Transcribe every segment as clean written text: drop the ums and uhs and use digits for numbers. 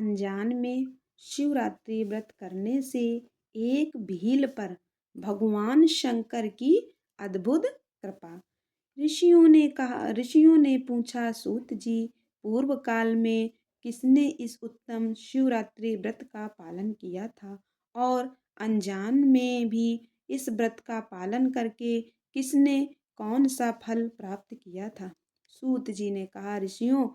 अनजान में शिवरात्रि व्रत करने से एक भील पर भगवान शंकर की अद्भुत कृपा। ऋषियों ने पूछा, सूत जी, पूर्व काल में किसने इस उत्तम शिवरात्रि व्रत का पालन किया था और अनजान में भी इस व्रत का पालन करके किसने कौन सा फल प्राप्त किया था। सूत जी ने कहा, ऋषियों,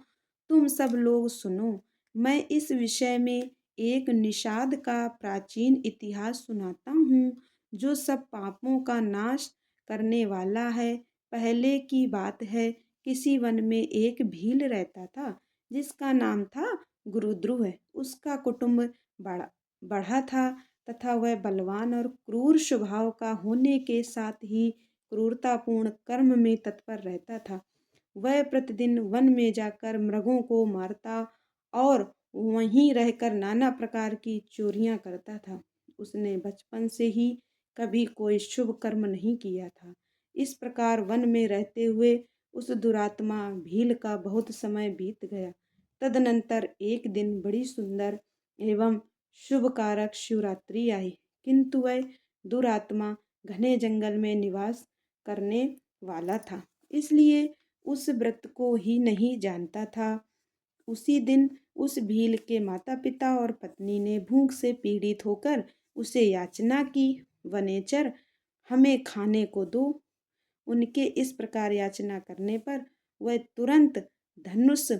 तुम सब लोग सुनो। मैं इस विषय में एक निषाद का प्राचीन इतिहास सुनाता हूँ जो सब पापों का नाश करने वाला है। पहले की बात है, किसी वन में एक भील रहता था जिसका नाम था गुरुद्रुह। उसका कुटुंब बड़ा बड़ा था तथा वह बलवान और क्रूर स्वभाव का होने के साथ ही क्रूरतापूर्ण कर्म में तत्पर रहता था। वह प्रतिदिन वन में जाकर मृगों को मारता और वहीं रहकर नाना प्रकार की चोरियां करता था। उसने बचपन से ही कभी कोई शुभ कर्म नहीं किया था। इस प्रकार वन में रहते हुए उस दुरात्मा भील का बहुत समय बीत गया। तदनंतर एक दिन बड़ी सुंदर एवं शुभकारक शिवरात्रि आई, किंतु वह दुरात्मा घने जंगल में निवास करने वाला था, इसलिए उस व्रत को ही नहीं जानता था। उसी दिन उस भील के माता पिता और पत्नी ने भूख से पीड़ित होकर उसे याचना की, वनेचर, हमें खाने को दो। उनके इस प्रकार याचना करने पर वह तुरंत धनुष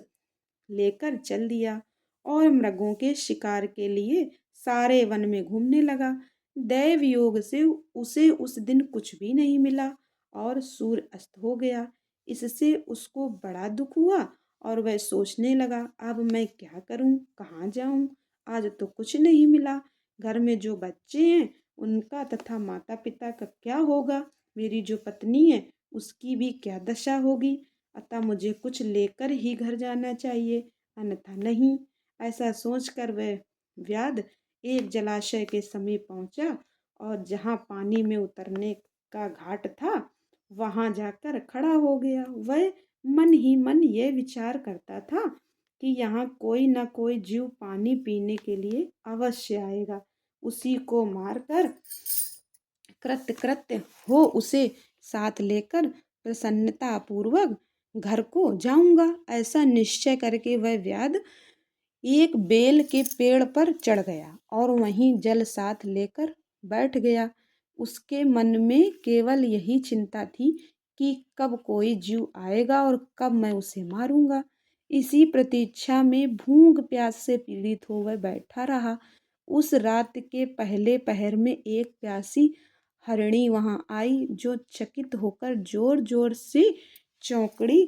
लेकर चल दिया और मृगों के शिकार के लिए सारे वन में घूमने लगा। दैव योग से उसे उस दिन कुछ भी नहीं मिला और सूर्य अस्त हो गया। इससे उसको बड़ा दुख हुआ और वह सोचने लगा, अब मैं क्या करूं, कहाँ जाऊं, आज तो कुछ नहीं मिला। घर में जो बच्चे हैं उनका तथा माता पिता का क्या होगा, मेरी जो पत्नी है उसकी भी क्या दशा होगी। अतः मुझे कुछ लेकर ही घर जाना चाहिए, अन्यथा नहीं। ऐसा सोचकर वह व्याध एक जलाशय के समीप पहुंचा और जहां पानी में उतरने का घाट था वहां जाकर खड़ा हो गया। वह मन ही मन ये विचार करता था कि यहाँ कोई न कोई जीव पानी पीने के लिए अवश्य आएगा। उसी को मारकर कृत्य कृत्य हो उसे साथ लेकर प्रसन्नता पूर्वक घर को जाऊंगा। ऐसा निश्चय करके वह व्याध एक बेल के पेड़ पर चढ़ गया और वहीं जल साथ लेकर बैठ गया। उसके मन में केवल यही चिंता थी कि कब कोई जीव आएगा और कब मैं उसे मारूंगा। इसी प्रतीक्षा में भूख प्यास से पीड़ित हो वह बैठा रहा। उस रात के पहले पहर में एक प्यासी हरिणी वहां आई जो चकित होकर जोर जोर से चौकड़ी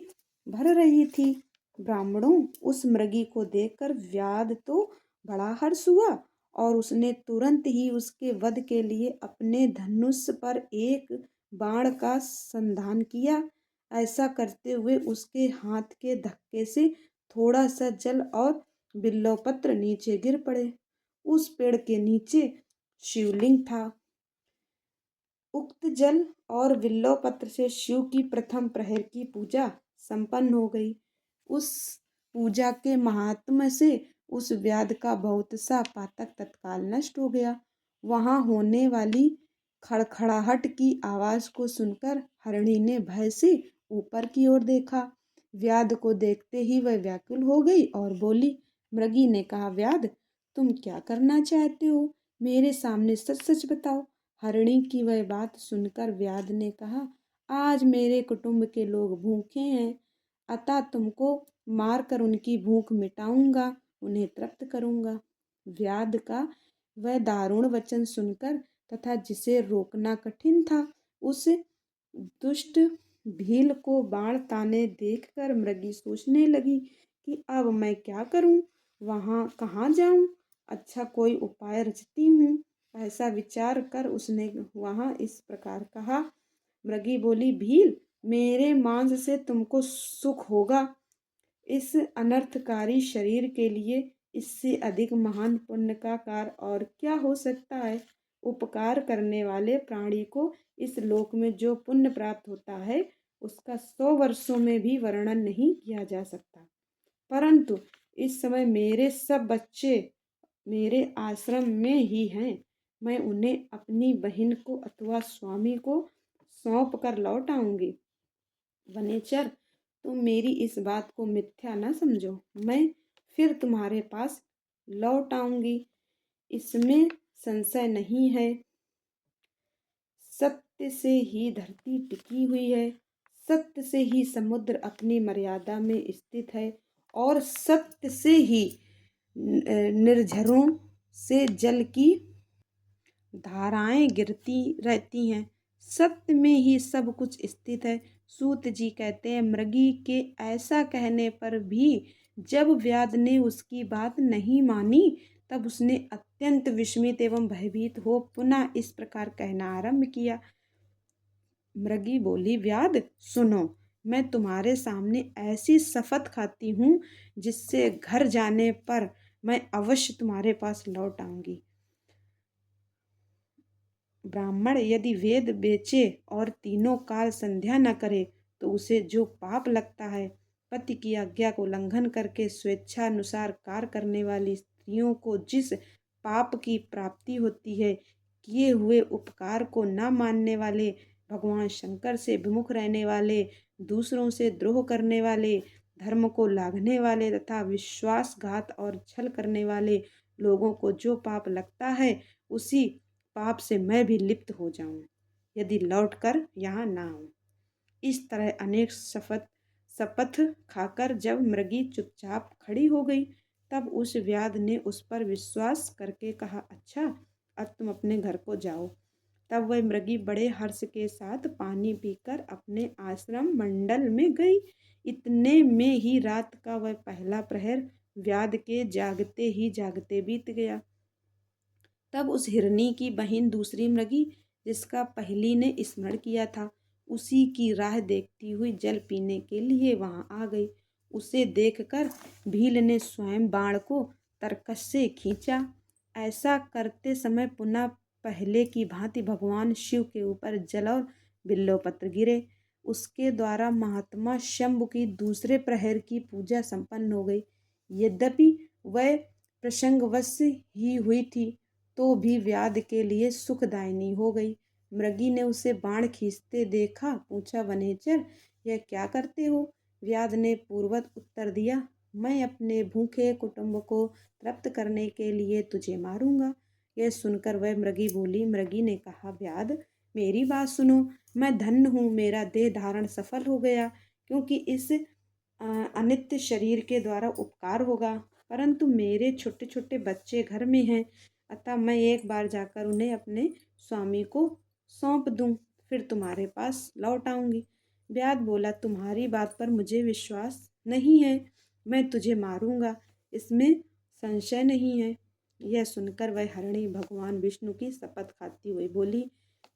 भर रही थी। ब्राह्मणों, उस मृगी को देखकर व्याध तो बड़ा हर्ष हुआ और उसने तुरंत ही उसके वध के लिए अपने धनुष पर एक बाण का संधान किया। ऐसा करते हुए उसके हाथ के धक्के से थोड़ा सा जल और बिल्वपत्र नीचे गिर पड़े। उस पेड़ के नीचे शिवलिंग था। उक्त जल और बिल्वपत्र से शिव की प्रथम प्रहर की पूजा संपन्न हो गई। उस पूजा के महात्म्य से उस व्याध का बहुत सा पातक तत्काल नष्ट हो गया। वहां होने वाली खड़खड़ाहट की आवाज को सुनकर हरिणी ने भय से ऊपर की ओर देखा। व्याध को देखते ही वह व्याकुल हो गई और बोली। मृगी ने कहा, व्याध, तुम क्या करना चाहते हो, मेरे सामने सच सच बताओ। हरिणी की वह बात सुनकर व्याध ने कहा, आज मेरे कुटुंब के लोग भूखे हैं, अतः तुमको मारकर उनकी भूख मिटाऊंगा, उन्हें तृप्त करूंगा। व्याध का वह दारुण वचन सुनकर तथा जिसे रोकना कठिन था, उस दुष्ट भील को बाण ताने देखकर मृगी सोचने लगी कि अब मैं क्या करूं, वहां कहाँ जाऊं, अच्छा कोई उपाय रचती हूँ। ऐसा विचार कर उसने वहां इस प्रकार कहा। मृगी बोली, भील, मेरे मांस से तुमको सुख होगा। इस अनर्थकारी शरीर के लिए इससे अधिक महान पुण्य का कार्य और क्या हो सकता है। उपकार करने वाले प्राणी को इस लोक में जो पुण्य प्राप्त होता है उसका 100 वर्षों में भी वर्णन नहीं किया जा सकता। परंतु इस समय मेरे सब बच्चे मेरे आश्रम में ही हैं। मैं उन्हें अपनी बहन को अथवा स्वामी को सौंप कर लौट आऊंगी। वनेचर, तुम मेरी इस बात को मिथ्या न समझो। मैं फिर तुम्हारे पास लौट आऊंगी, इसमें संशय नहीं है। सत्य से ही धरती टिकी हुई है, सत्य से ही समुद्र अपनी मर्यादा में स्थित है, और सत्य से ही निर्झरों से जल की धाराएं गिरती रहती हैं। सत्य में ही सब कुछ स्थित है। सूत जी कहते हैं, मृगी के ऐसा कहने पर भी जब व्याध ने उसकी बात नहीं मानी, तब उसने अत्यंत विस्मित एवं भयभीत हो पुनः इस प्रकार कहना आरंभ किया। मृगी बोली, व्याध सुनो, मैं तुम्हारे सामने ऐसी शपथ खाती हूँ जिससे घर जाने पर मैं अवश्य तुम्हारे पास लौट आऊंगी। ब्राह्मण यदि वेद बेचे और तीनों काल संध्या न करे तो उसे जो पाप लगता है, पति की आज्ञा को उल्लंघन करके स्वेच्छानुसार कार्य करने वाली स्त्रियों को जिस पाप की प्राप्ति होती है, किए हुए उपकार को न मानने वाले, भगवान शंकर से विमुख रहने वाले, दूसरों से द्रोह करने वाले, धर्म को लांघने वाले तथा विश्वासघात और छल करने वाले लोगों को जो पाप लगता है, उसी पाप से मैं भी लिप्त हो जाऊं यदि लौटकर यहाँ ना आऊं। इस तरह अनेक शपथ खाकर जब मृगी चुपचाप खड़ी हो गई, तब उस व्याध ने उस पर विश्वास करके कहा, अच्छा, अब तुम अपने घर को जाओ। तब वह मृगी बड़े हर्ष के साथ पानी पीकर अपने आश्रम मंडल में गई। इतने में ही रात का वह पहला प्रहर व्याध के जागते ही जागते बीत गया। तब उस हिरनी की बहन दूसरी मृगी, जिसका पहली ने स्मरण किया था, उसी की राह देखती हुई जल पीने के लिए वहां आ गई। उसे देखकर भील ने स्वयं बाण को तरकस से खींचा। ऐसा करते समय पुनः पहले की भांति भगवान शिव के ऊपर जल और बिल्वपत्र गिरे। उसके द्वारा महात्मा शंभु की दूसरे प्रहर की पूजा संपन्न हो गई। यद्यपि वह प्रसंगवश ही हुई थी, तो भी व्याध के लिए सुखदायिनी हो गई। मृगी ने उसे बाण खींचते देखा, पूछा, वनेचर, यह क्या करते हो? व्याध ने पूर्ववत उत्तर दिया, मैं अपने भूखे कुटुंब को तृप्त करने के लिए तुझे मारूंगा। यह सुनकर वह मृगी बोली। मृगी ने कहा, व्याध, मेरी बात सुनो, मैं धन्य हूँ, मेरा देह धारण सफल हो गया, क्योंकि इस अनित्य शरीर के द्वारा उपकार होगा, परंतु मेरे छोटे छोटे बच्चे घर में हैं, अतः मैं एक बार जाकर उन्हें अपने स्वामी को सौंप दूं, फिर तुम्हारे पास लौट आऊंगी। व्याध बोला, तुम्हारी बात पर मुझे विश्वास नहीं है, मैं तुझे मारूंगा, इसमें संशय नहीं है। यह सुनकर वह हरिणी भगवान विष्णु की शपथ खाती हुई बोली,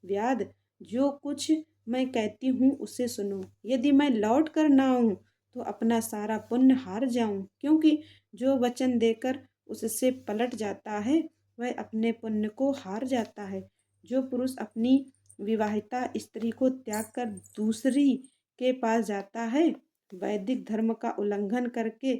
व्याध, जो कुछ मैं कहती हूँ उसे सुनो। यदि मैं लौट कर ना आऊँ तो अपना सारा पुण्य हार जाऊं, क्योंकि जो वचन देकर उससे पलट जाता है वह अपने पुण्य को हार जाता है। जो पुरुष अपनी विवाहिता स्त्री को त्याग कर दूसरी के पास जाता है, वैदिक धर्म का उल्लंघन करके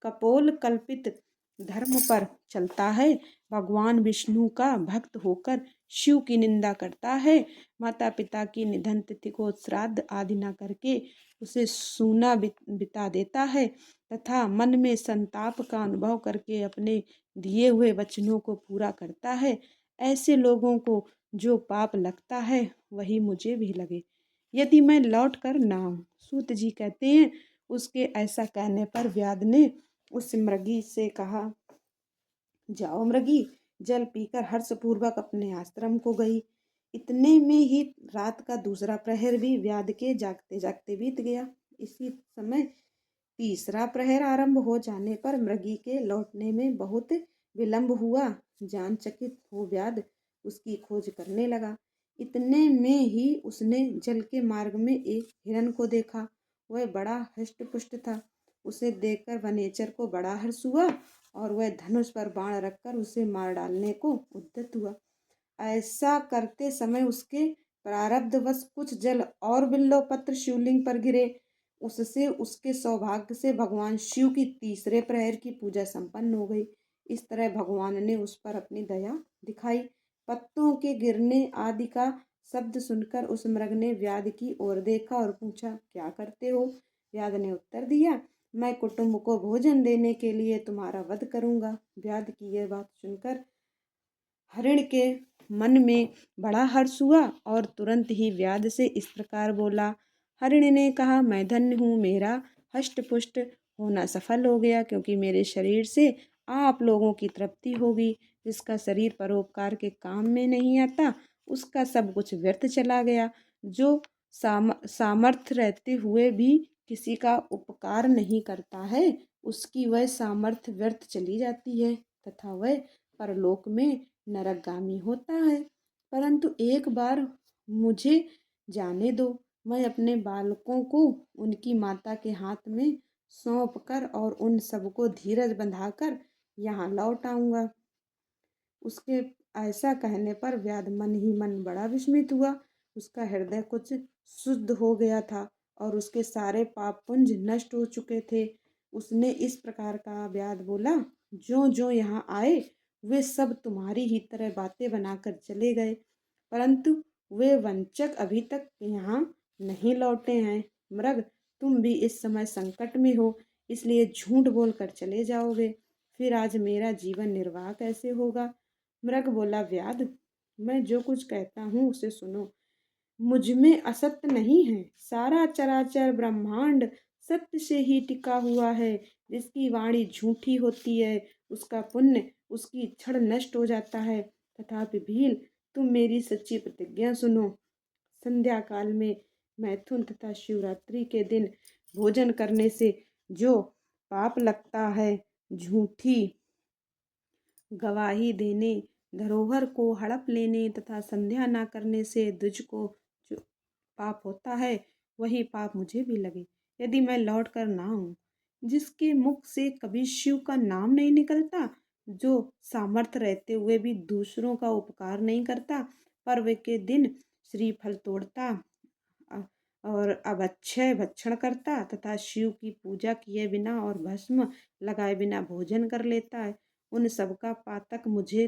कपोल कल्पित धर्म पर चलता है, भगवान विष्णु का भक्त होकर शिव की निंदा करता है, माता पिता की निधन तिथि को श्राद्ध आदि न करके उसे सूना बिता देता है, तथा मन में संताप का अनुभव करके अपने दिए हुए वचनों को पूरा करता है, ऐसे लोगों को जो पाप लगता है वही मुझे भी लगे, यदि मैं लौट कर ना आऊं। सूत जी कहते हैं, उसके ऐसा कहने पर व्याध ने उस मृगी से कहा, जाओ मृगी, जल पीकर हर्षपूर्वक अपने आश्रम को गई। इतने में ही रात का दूसरा प्रहर भी व्याध के जागते जागते बीत गया। इसी समय तीसरा प्रहर आरंभ हो जाने पर मृगी के लौटने में बहुत विलंब हुआ। जान चकित हो व्याध उसकी खोज करने लगा। इतने में ही उसने जल के मार्ग में एक हिरण को देखा। वह बड़ा हष्ट पुष्ट था। उसे देखकर वनेचर को बड़ा हर्ष हुआ और वह धनुष पर बाण रखकर उसे मार डालने को उद्यत हुआ। ऐसा करते समय उसके प्रारब्धवश कुछ जल और बिल्व पत्र शिवलिंग पर गिरे। उससे उसके सौभाग्य से भगवान शिव की तीसरे प्रहर की पूजा संपन्न हो गई। इस तरह भगवान ने उस पर अपनी दया दिखाई। पत्तों के गिरने आदि का शब्द सुनकर उस मृग ने व्याध की ओर देखा और पूछा, क्या करते हो? व्याध ने उत्तर दिया, मैं कुटुंब को भोजन देने के लिए तुम्हारा वध करूंगा। व्याध की यह बात सुनकर हरिण के मन में बड़ा हर्ष हुआ और तुरंत ही व्याध से इस प्रकार बोला। हरिण ने कहा, मैं धन्य हूँ, मेरा हष्ट पुष्ट होना सफल हो गया, क्योंकि मेरे शरीर से आप लोगों की तृप्ति होगी। जिसका शरीर परोपकार के काम में नहीं आता, उसका सब कुछ व्यर्थ चला गया। जो सामर्थ्य रहते हुए भी किसी का उपकार नहीं करता है, उसकी वह सामर्थ्य व्यर्थ चली जाती है तथा वह परलोक में नरकगामी होता है। परंतु एक बार मुझे जाने दो, मैं अपने बालकों को उनकी माता के हाथ में सौंप कर और उन सबको धीरज बंधाकर यहाँ लौट आऊँगा। उसके ऐसा कहने पर व्याध मन ही मन बड़ा विस्मित हुआ। उसका हृदय कुछ शुद्ध हो गया था और उसके सारे पाप पुंज नष्ट हो चुके थे। उसने इस प्रकार का व्याध बोला, जो जो यहाँ आए वे सब तुम्हारी ही तरह बातें बनाकर चले गए, परंतु वे वंचक अभी तक यहाँ नहीं लौटे हैं। मृग, तुम भी इस समय संकट में हो, इसलिए झूठ बोलकर चले जाओगे। फिर आज मेरा जीवन निर्वाह कैसे होगा? मृग बोला, व्याध, मैं जो कुछ कहता हूँ उसे सुनो। मुझ में असत्य नहीं है। सारा चराचर ब्रह्मांड सत्य से ही टिका हुआ है। जिसकी वाणी झूठी होती है, उसका पुण्य उसकी क्षण नष्ट हो जाता है। तथापि भील, तुम मेरी सच्ची प्रतिज्ञा सुनो। संध्या काल में मैथुन तथा शिवरात्रि के दिन भोजन करने से जो पाप लगता है, झूठी गवाही देने, धरोहर को हड़प लेने तथा संध्या न करने से द्विज को जो पाप होता है, वही पाप मुझे भी लगे, यदि मैं लौट कर ना आऊं। जिसके मुख से कभी शिव का नाम नहीं निकलता, जो सामर्थ्य रहते हुए भी दूसरों का उपकार नहीं करता, पर्व के दिन श्रीफल तोड़ता और अभक्षय भक्षण करता तथा शिव की पूजा किए बिना और भस्म लगाए बिना भोजन कर लेता है, उन सबका पातक मुझे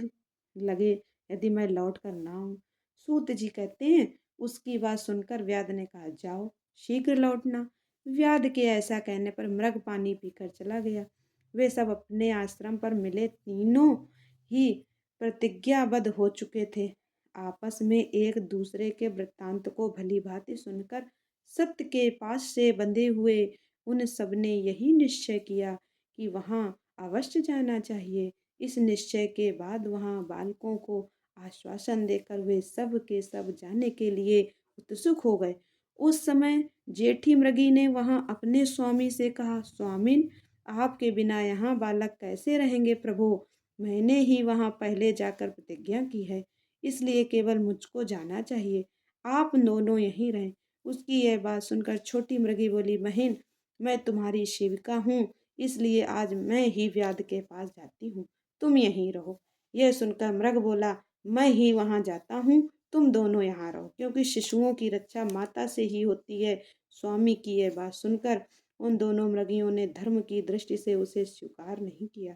लगे, यदि मैं लौट कर ना आऊं। सूत जी कहते हैं, उसकी बात सुनकर व्याध ने कहा, जाओ शीघ्र लौटना। व्याध के ऐसा कहने पर मृग पानी पीकर चला गया। वे सब अपने आश्रम पर मिले, तीनों ही प्रतिज्ञाबद्ध हो चुके थे। आपस में एक दूसरे के वृत्तांत को भली भांति सुनकर सत्य के पास से बंधे हुए उन सब ने यही निश्चय किया कि वहां अवश्य जाना चाहिए। इस निश्चय के बाद वहां बालकों को आश्वासन देकर वे सब के सब जाने के लिए उत्सुक हो गए। उस समय जेठी मृगी ने वहां अपने स्वामी से कहा, स्वामिन, आपके बिना यहाँ बालक कैसे रहेंगे प्रभु? मैंने ही वहां पहले जाकर प्रतिज्ञा की है, इसलिए केवल मुझको जाना चाहिए, आप दोनों यहीं रहें। उसकी यह बात सुनकर छोटी मृगी बोली, बहन, मैं तुम्हारी सेविका हूँ, इसलिए आज मैं ही व्याध के पास जाती हूँ, तुम यहीं रहो। यह सुनकर मृग बोला, मैं ही वहाँ जाता हूँ, तुम दोनों यहाँ रहो, क्योंकि शिशुओं की रक्षा माता से ही होती है। स्वामी की यह बात सुनकर उन दोनों मृगियों ने धर्म की दृष्टि से उसे स्वीकार नहीं किया।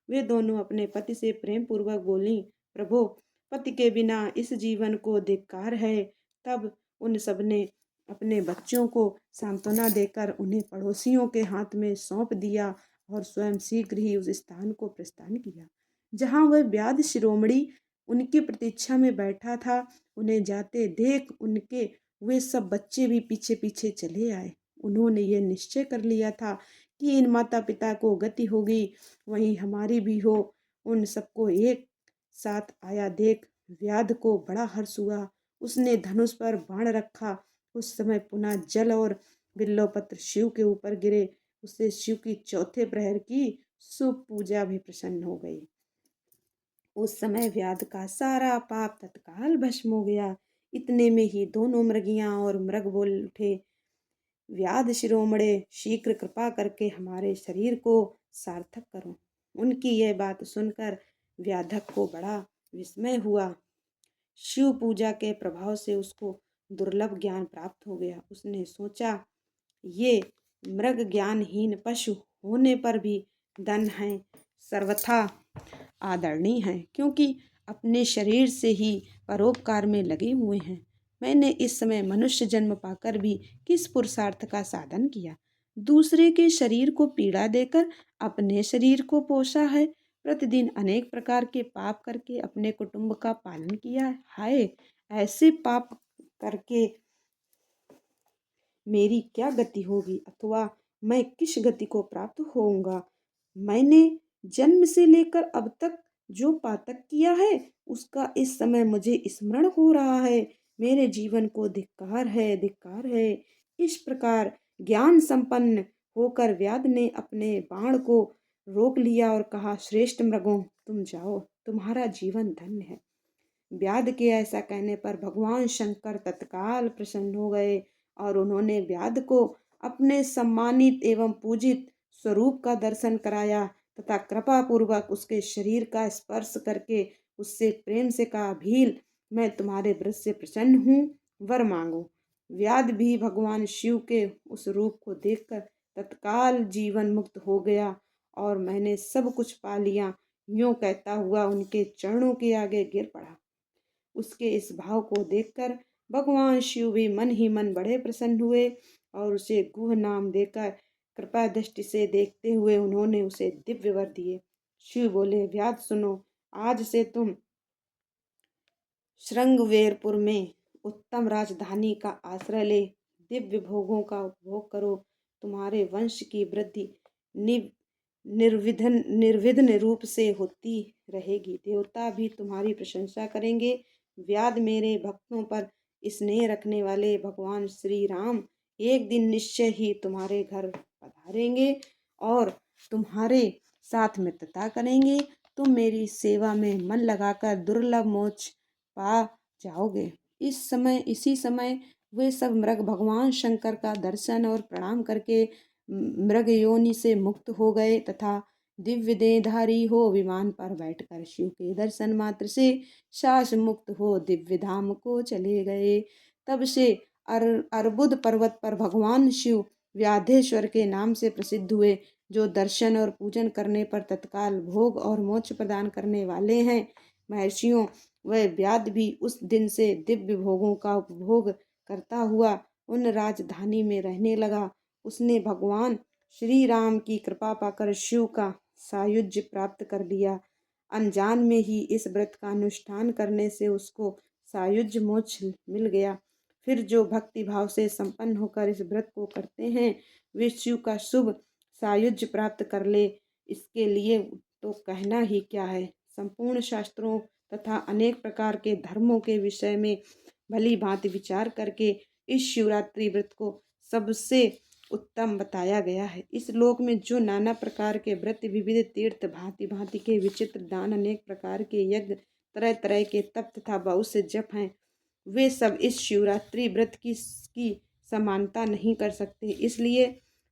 वे दोनों अपने पति से प्रेम पूर्वक बोली, प्रभु, पति के बिना इस जीवन को धिक्कार है। तब उन सब ने अपने बच्चों को सांत्वना देकर उन्हें पड़ोसियों के हाथ में सौंप दिया और स्वयं शीघ्र ही उस स्थान को प्रस्थान किया जहाँ वह व्याध शिरोमणि उनकी प्रतीक्षा में बैठा था। उन्हें जाते देख उनके वे सब बच्चे भी पीछे पीछे चले आए। उन्होंने यह निश्चय कर लिया था कि इन माता पिता को गति होगी, वहीं हमारी भी हो। उन सबको एक साथ आया देख व्याध को बड़ा हर्ष हुआ। उसने धनुष पर बाण रखा। उस समय पुनः जल और बिल्वपत्र शिव के ऊपर गिरे। उससे शिव की चौथे प्रहर की शुभ पूजा भी प्रसन्न हो गई। उस समय व्याध का सारा पाप तत्काल भस्म हो गया। इतने में ही दोनों मृगियां और मृग बोल उठे, व्याध शिरोमणे, शीघ्र कृपा करके हमारे शरीर को सार्थक करो। उनकी यह बात सुनकर व्याधक को बड़ा विस्मय हुआ। शिव पूजा के प्रभाव से उसको दुर्लभ ज्ञान प्राप्त हो गया। उसने सोचा, ये मृग ज्ञानहीन पशु होने पर भी धन हैं, सर्वथा आदरणीय हैं, क्योंकि अपने शरीर से ही परोपकार में लगे हुए हैं। मैंने इस समय मनुष्य जन्म पाकर भी किस पुरुषार्थ का साधन किया? दूसरे के शरीर को पीड़ा देकर अपने शरीर को पोषा है। प्रतिदिन अनेक प्रकार के पाप करके अपने कुटुंब का पालन किया है। हाय, ऐसे पाप करके मेरी क्या गति होगी, अथवा मैं किस गति को प्राप्त होऊंगा? मैंने जन्म से लेकर अब तक जो पातक किया है उसका इस समय मुझे स्मरण हो रहा है। मेरे जीवन को धिक्कार है, धिक्कार है। इस प्रकार ज्ञान संपन्न होकर व्याध ने अपने बाण को रोक लिया और कहा, श्रेष्ठ मृगों, तुम जाओ, तुम्हारा जीवन धन्य है। व्याध के ऐसा कहने पर भगवान शंकर तत्काल प्रसन्न हो गए और उन्होंने व्याध को अपने सम्मानित एवं पूजित स्वरूप का दर्शन कराया तथा कृपा पूर्वक उसके शरीर का स्पर्श करके उससे प्रेम से कहा, भील, मैं तुम्हारे व्रत से प्रसन्न हूँ, वर मांगो। व्याध भी भगवान शिव के उस रूप को देखकर तत्काल जीवन मुक्त हो गया और मैंने सब कुछ पा लिया, यूं कहता हुआ उनके चरणों के आगे गिर पड़ा। उसके इस भाव को देखकर भगवान शिव भी मन ही मन बड़े प्रसन्न हुए और उसे गुह नाम देकर कृपा दृष्टि से देखते हुए उन्होंने उसे दिव्य वर दिए। शिव बोले, व्याध सुनो, आज से तुम श्रृंगवेरपुर में उत्तम राजधानी का आश्रय ले दिव्य भोगों का उपभोग करो। तुम्हारे वंश की वृद्धि निर्विघ्न रूप से होती रहेगी। देवता भी तुम्हारी प्रशंसा करेंगे। व्याध, मेरे भक्तों पर स्नेह रखने वाले भगवान श्री राम एक दिन निश्चय ही तुम्हारे घर पधारेंगे और तुम्हारे साथ मित्रता करेंगे। तुम मेरी सेवा में मन लगाकर दुर्लभ मोक्ष पा जाओगे। इसी समय वे सब मृग भगवान शंकर का दर्शन और प्रणाम करके मृग योनि से मुक्त हो गए तथा दिव्य देहधारी हो विमान पर बैठकर शिव के दर्शन मात्र से श्वास मुक्त हो दिव्य धाम को चले गए। तब से अर्बुद पर्वत पर भगवान शिव व्याधेश्वर के नाम से प्रसिद्ध हुए, जो दर्शन और पूजन करने पर तत्काल भोग और मोक्ष प्रदान करने वाले हैं। महर्षियों, वह व्याध भी उस दिन से दिव्य भोगों का उपभोग करता हुआ उन राजधानी में रहने लगा। उसने भगवान श्री राम की कृपा पाकर शिव का सायुज्य प्राप्त कर लिया। अनजान में ही इस व्रत का अनुष्ठान करने से उसको सायुज्य मोक्ष मिल गया। फिर जो भक्ति भाव से संपन्न होकर इस व्रत को करते हैं वे शिव का शुभ सायुज्य प्राप्त कर ले। इसके लिए तो कहना ही क्या है। संपूर्ण शास्त्रों तथा अनेक प्रकार के धर्मों के विषय में भली भांति विचार करके इस शिवरात्रि व्रत को सबसे उत्तम बताया गया है। इस लोक में जो नाना प्रकार के व्रत, विविध तीर्थ, भांति भांति के विचित्र दान, अनेक प्रकार के यज्ञ, तरह तरह के तप तथा बहुत से जप हैं, वे सब इस शिवरात्रि व्रत की समानता नहीं कर सकते। इसलिए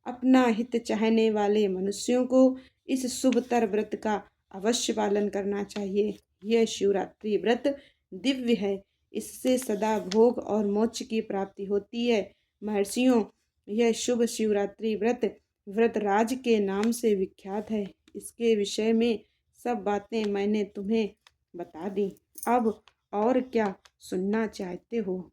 अपना हित चाहने वाले मनुष्यों को इस शुभतर व्रत का अवश्य पालन करना चाहिए। यह शिवरात्रि व्रत दिव्य है। इससे सदा भोग और मोक्ष की प्राप्ति होती है। महर्षियों, यह शुभ शिवरात्रि व्रत राज के नाम से विख्यात है। इसके विषय में सब बातें मैंने तुम्हें बता दी। अब और क्या सुनना चाहते हो?